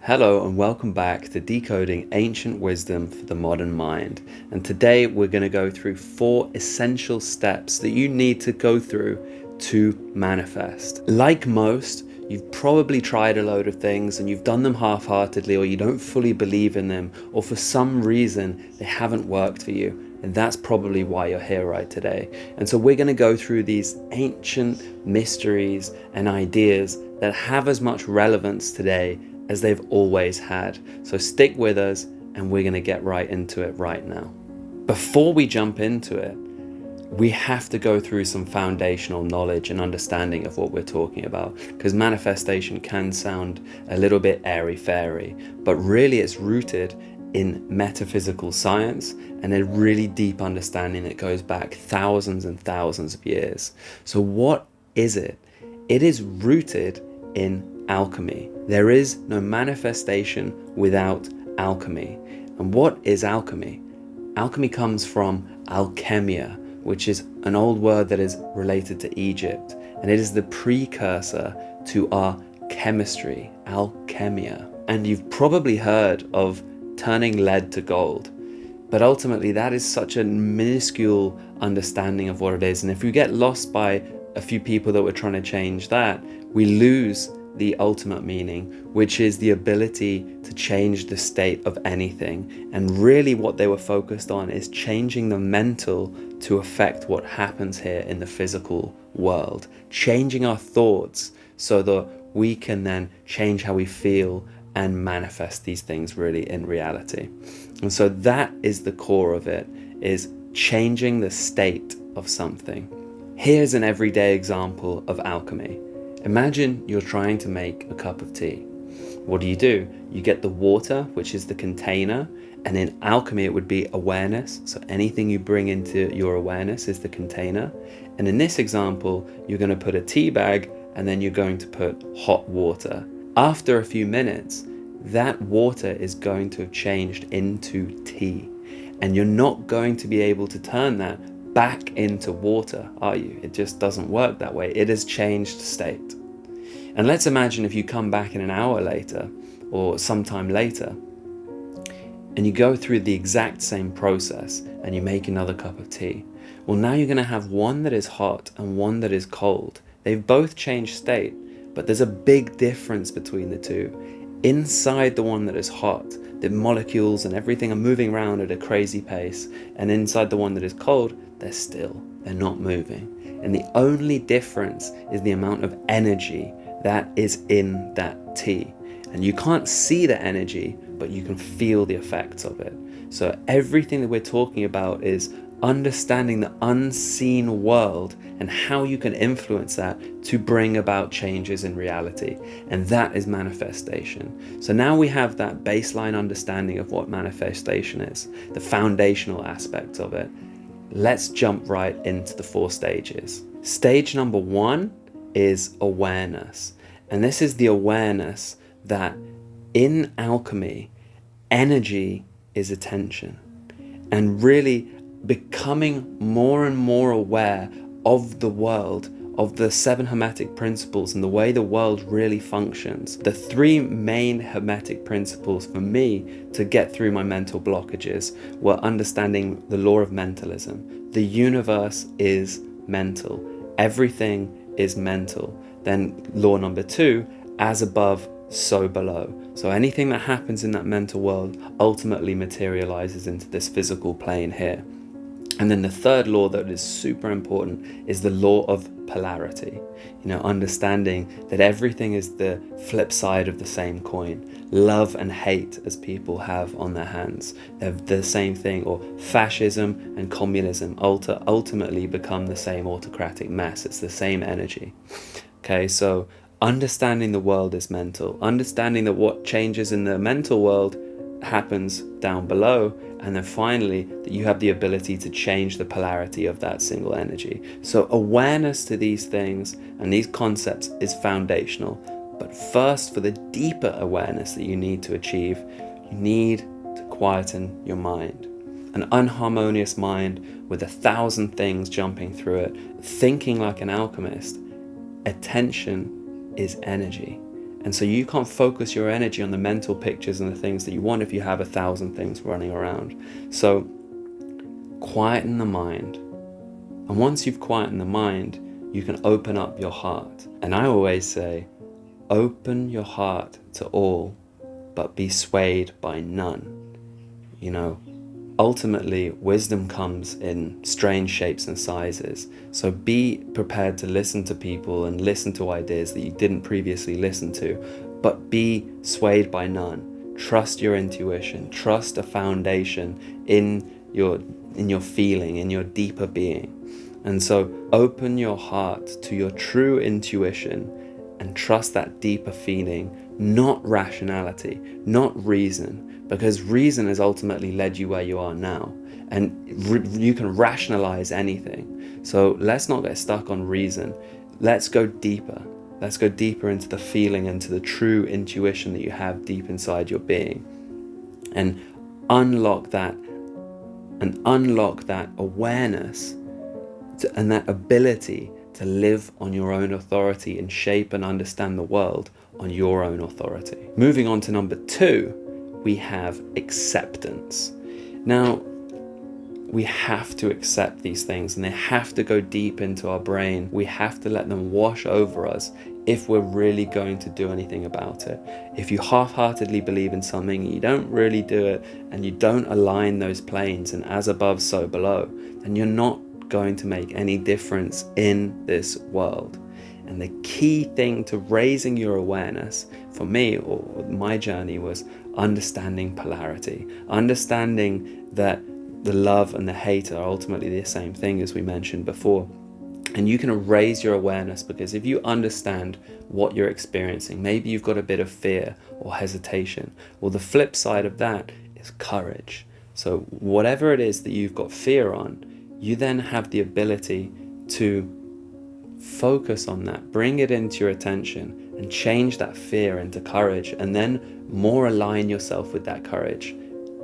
Hello and welcome back to Decoding Ancient Wisdom for the Modern Mind. And today we're going to go through 4 essential steps that you need to go through to manifest. Like most, you've probably tried a load of things and you've done them half-heartedly, or you don't fully believe in them, or for some reason they haven't worked for you. And that's probably why you're here right today. And so we're going to go through these ancient mysteries and ideas that have as much relevance today as they've always had. So stick with us and we're going to get right into it right now. Before we jump into it, we have to go through some foundational knowledge and understanding of what we're talking about, because manifestation can sound a little bit airy-fairy, but really it's rooted in metaphysical science and a really deep understanding that goes back thousands and thousands of years. So what is it? It is rooted in alchemy. There is no manifestation without alchemy. And what is alchemy? Alchemy comes from alchemia, which is an old word that is related to Egypt, and it is the precursor to our chemistry, alchemia. And you've probably heard of turning lead to gold, but ultimately that is such a minuscule understanding of what it is. And if you get lost by a few people that were trying to change that, we lose the ultimate meaning, which is the ability to change the state of anything. And really what they were focused on is changing the mental to affect what happens here in the physical world, changing our thoughts so that we can then change how we feel and manifest these things really in reality. And so that is the core of it, is changing the state of something. Here's an everyday example of alchemy. Imagine you're trying to make a cup of tea. What do? You get the water, which is the container, and in alchemy it would be awareness. So anything you bring into your awareness is the container. And in this example, you're going to put a tea bag and then you're going to put hot water. After a few minutes, that water is going to have changed into tea. And you're not going to be able to turn that back into water, are you? It just doesn't work that way. It has changed state. And let's imagine if you come back in an hour later or sometime later and you go through the exact same process and you make another cup of tea. Well, now you're going to have one that is hot and one that is cold. They've both changed state, but there's a big difference between the two. Inside the one that is hot, the molecules and everything are moving around at a crazy pace, and inside the one that is cold, they're still, they're not moving. And the only difference is the amount of energy that is in that tea. And you can't see the energy, but you can feel the effects of it. So everything that we're talking about is understanding the unseen world and how you can influence that to bring about changes in reality. And that is manifestation. So now we have that baseline understanding of what manifestation is, the foundational aspects of it. Let's jump right into the 4 stages. Stage number 1 is awareness. And this is the awareness that in alchemy, energy is attention. And really becoming more and more aware of the world, of the 7 Hermetic Principles and the way the world really functions. The 3 main Hermetic Principles for me to get through my mental blockages were understanding the law of mentalism. The universe is mental. Everything is mental. Then law number 2, as above, so below. So anything that happens in that mental world ultimately materializes into this physical plane here. And then the 3rd law that is super important is the law of polarity. Understanding that everything is the flip side of the same coin. Love and hate, as people have on their hands, they're the same thing. Or fascism and communism ultimately become the same autocratic mess. It's the same energy. Okay, so understanding the world is mental. Understanding that what changes in the mental world happens down below, and then finally that you have the ability to change the polarity of that single energy. So awareness to these things and these concepts is foundational. But first, for the deeper awareness that you need to achieve, you need to quieten your mind. An unharmonious mind with 1,000 things jumping through it, thinking like an alchemist. Attention is energy. And so you can't focus your energy on the mental pictures and the things that you want if you have 1,000 things running around. So quieten the mind. And once you've quietened the mind, you can open up your heart. And I always say, open your heart to all, but be swayed by none. You know, ultimately, wisdom comes in strange shapes and sizes. So be prepared to listen to people and listen to ideas that you didn't previously listen to, but be swayed by none. Trust your intuition. Trust a foundation in your feeling, in your deeper being. And so open your heart to your true intuition and trust that deeper feeling, not rationality, not reason, because reason has ultimately led you where you are now, and you can rationalize anything. So let's not get stuck on reason. Let's go deeper. Let's go deeper into the feeling, into the true intuition that you have deep inside your being, and unlock that awareness and that ability to live on your own authority and shape and understand the world on your own authority. Moving on to number 2, we have acceptance. Now, we have to accept these things, and they have to go deep into our brain. We have to let them wash over us if we're really going to do anything about it. If you half-heartedly believe in something, you don't really do it, and you don't align those planes, and as above, so below, then you're not going to make any difference in this world. And the key thing to raising your awareness, for me, or my journey, was understanding polarity, understanding that the love and the hate are ultimately the same thing, as we mentioned before. And you can raise your awareness, because if you understand what you're experiencing, maybe you've got a bit of fear or hesitation. Well, the flip side of that is courage. So whatever it is that you've got fear on, you then have the ability to focus on that, bring it into your attention, and change that fear into courage, and then more align yourself with that courage.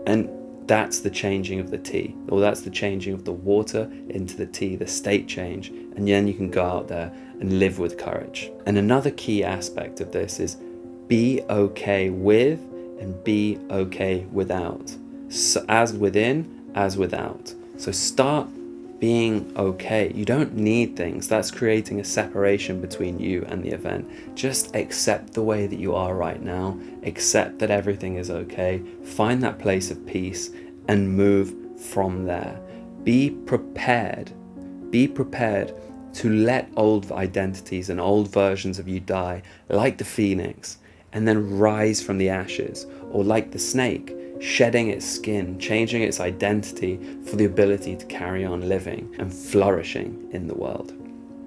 And that's the changing of the tea, or that's the changing of the water into the tea, the state change. And then you can go out there and live with courage. And another key aspect of this is be okay with and be okay without. So as within, as without. So start being okay. You don't need things. That's creating a separation between you and the event. Just accept the way that you are right now. Accept that everything is okay. Find that place of peace and move from there. Be prepared. Be prepared to let old identities and old versions of you die, like the phoenix, and then rise from the ashes, or like the snake, shedding its skin, changing its identity for the ability to carry on living and flourishing in the world.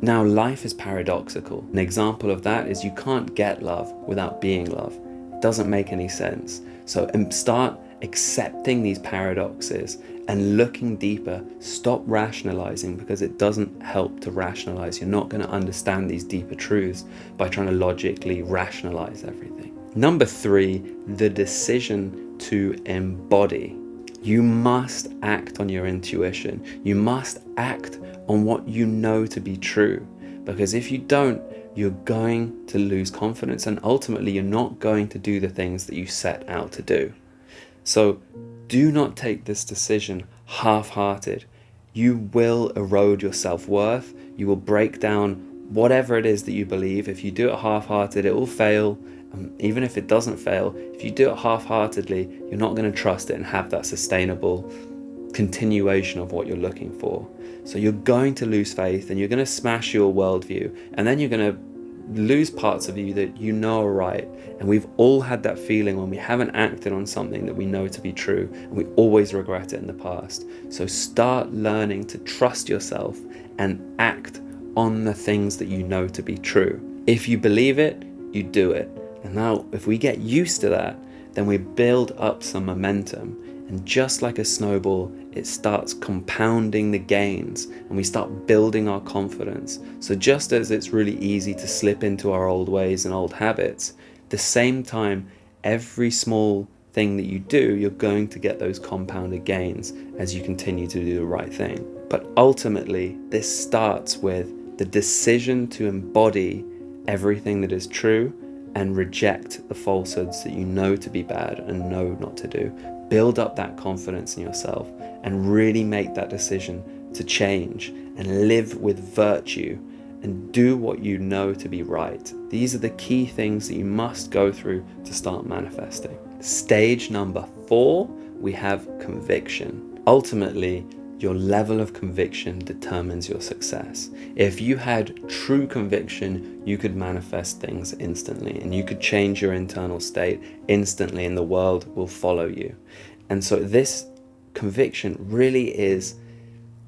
Now, life is paradoxical. An example of that is you can't get love without being love. It doesn't make any sense. So start accepting these paradoxes and looking deeper. Stop rationalizing, because it doesn't help to rationalize. You're not going to understand these deeper truths by trying to logically rationalize everything. Number 3, the decision to embody. You must act on your intuition. You must act on what you know to be true, because if you don't, you're going to lose confidence, and ultimately you're not going to do the things that you set out to do. So do not take this decision half-hearted. You will erode your self-worth. You will break down whatever it is that you believe. If you do it half-hearted, it will fail. Even if it doesn't fail, if you do it half-heartedly, you're not going to trust it and have that sustainable continuation of what you're looking for. So you're going to lose faith, and you're going to smash your worldview, and then you're going to lose parts of you that you know are right. And we've all had that feeling when we haven't acted on something that we know to be true, and we always regret it in the past. So start learning to trust yourself and act on the things that you know to be true. If you believe it, you do it. And now, if we get used to that, then we build up some momentum. And just like a snowball, it starts compounding the gains, and we start building our confidence. So just as it's really easy to slip into our old ways and old habits, at the same time, every small thing that you do, you're going to get those compounded gains as you continue to do the right thing. But ultimately, this starts with the decision to embody everything that is true and reject the falsehoods that you know to be bad and know not to do. Build up that confidence in yourself and really make that decision to change and live with virtue and do what you know to be right. These are the key things that you must go through to start manifesting. Stage number 4, we have conviction. Ultimately, your level of conviction determines your success. If you had true conviction, you could manifest things instantly and you could change your internal state instantly and the world will follow you. And so this conviction really is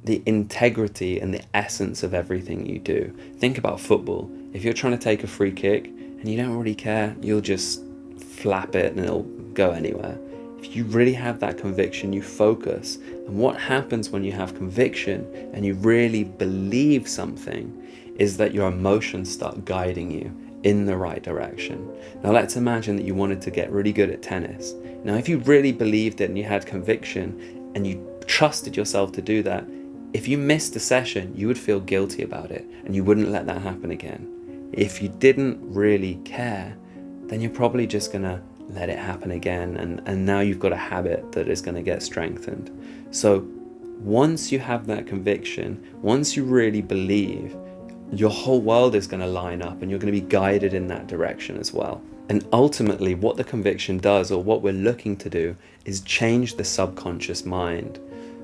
the integrity and the essence of everything you do. Think about football. If you're trying to take a free kick and you don't really care, you'll just flap it and it'll go anywhere. If you really have that conviction, you focus. And what happens when you have conviction and you really believe something is that your emotions start guiding you in the right direction. Now let's imagine that you wanted to get really good at tennis. Now if you really believed it and you had conviction and you trusted yourself to do that, if you missed a session, you would feel guilty about it and you wouldn't let that happen again. If you didn't really care, then you're probably just gonna let it happen again, and now you've got a habit that is gonna get strengthened. So once you have that conviction, once you really believe, your whole world is gonna line up and you're gonna be guided in that direction as well. And ultimately what the conviction does, or what we're looking to do, is change the subconscious mind.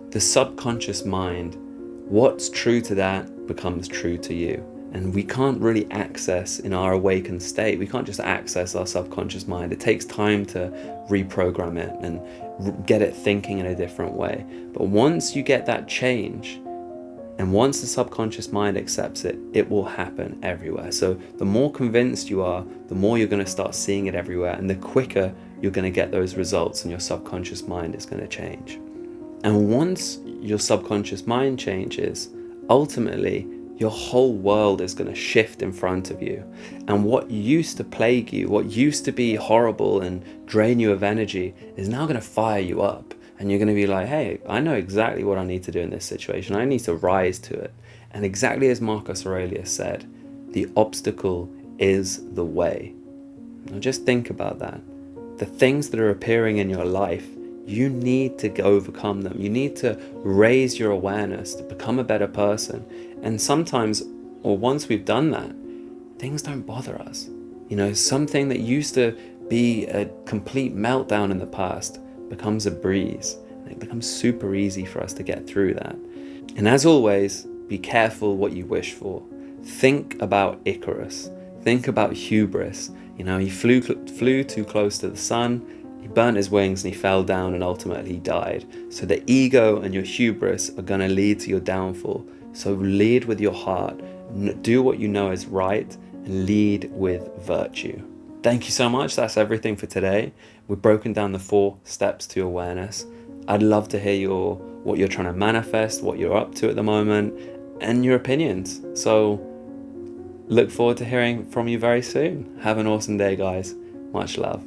The subconscious mind, what's true to that becomes true to you. And we can't really access in our awakened state, we can't just access our subconscious mind. It takes time to reprogram it and get it thinking in a different way. But once you get that change, and once the subconscious mind accepts it, it will happen everywhere. So the more convinced you are, the more you're going to start seeing it everywhere, and the quicker you're going to get those results and your subconscious mind is going to change. And once your subconscious mind changes, ultimately, your whole world is going to shift in front of you. And what used to plague you, what used to be horrible and drain you of energy, is now going to fire you up. And you're going to be like, hey, I know exactly what I need to do in this situation. I need to rise to it. And exactly as Marcus Aurelius said, the obstacle is the way. Now just think about that. The things that are appearing in your life, you need to overcome them. You need to raise your awareness to become a better person. And sometimes, or once we've done that, things don't bother us. You know, something that used to be a complete meltdown in the past becomes a breeze. And it becomes super easy for us to get through that. And as always, be careful what you wish for. Think about Icarus. Think about hubris. You know, he flew too close to the sun. He burnt his wings and he fell down and ultimately he died. So the ego and your hubris are going to lead to your downfall. So lead with your heart, do what you know is right, and lead with virtue. Thank you so much. That's everything for today. We've broken down the 4 steps to awareness. I'd love to hear what you're trying to manifest, what you're up to at the moment, and your opinions. So look forward to hearing from you very soon. Have an awesome day, guys. Much love.